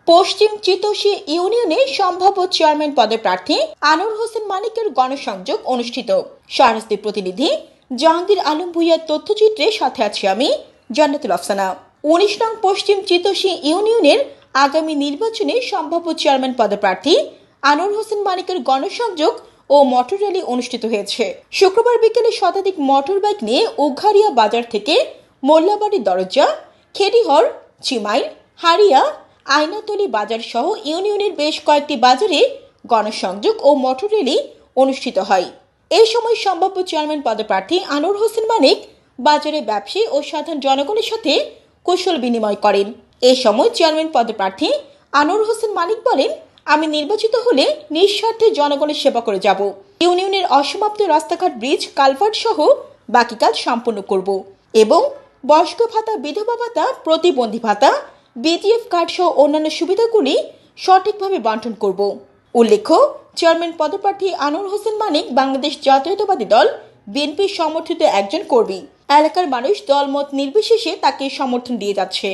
পশ্চিম চিতোষী ইউনিয়নে সম্ভাব্য চেয়ারম্যান পদে প্রার্থী আনোয়ার হোসেন মানিকের গণসংযোগ অনুষ্ঠিত। শাহরাস্তি প্রতিনিধি জাহাঙ্গীর আলম ভূঁইয়ার তথ্যচিত্রে সাথে আছি আমি জান্নাতুল আফসানা। ১৯ নং পশ্চিম চিতোষী ইউনিয়নের আগামী নির্বাচনে সম্ভাব্য চেয়ারম্যান পদে প্রার্থী আনোয়ার হোসেন মানিকের গণসংযোগ ও মোটর র্যালি অনুষ্ঠিত হয়েছে। শুক্রবার বিকেলে শতাধিক মোটর বাইক নিয়ে উঘাড়িয়া বাজার থেকে মোল্লাবাড়ি দরজা, খেরিহর, চিমাইল, হারিয়া, আয়নাতলী বাজার সহ ইউনিয়নের বেশ কয়েকটি বাজারে গণসংযোগ ও মোটর র্যালি অনুষ্ঠিত হয়। এই সময় সম্ভাব্য চেয়ারম্যান পদপ্রার্থী আনোয়ার হোসেন মানিক বাজারে ব্যবসায়ী ও সাধারণ জনগণের সাথে কুশল বিনিময় করেন। এই সময় চেয়ারম্যান পদপ্রার্থী আনোয়ার হোসেন মানিক বলেন, আমি নির্বাচিত হলে নিঃস্বার্থে জনগণের সেবা করে যাব। ইউনিয়নের অসমাপ্ত রাস্তাঘাট, ব্রিজ, কালভার্ট সহ বাকি কাজ সম্পন্ন করব এবং বয়স্ক ভাতা, বিধবা ভাতা, প্রতিবন্ধী ভাতা, বিজিএফ কার্ড সহ অন্যান্য সুবিধাগুলি সঠিকভাবে বন্টন করব। উল্লেখ্য, চেয়ারম্যান পদপ্রার্থী আনোয়ার হোসেন মানিক বাংলাদেশ জাতীয়তাবাদী দল বিএনপি সমর্থিত একজন কর্মী। এলাকার মানুষ দলমত নির্বিশেষে তাকে সমর্থন দিয়ে যাচ্ছে।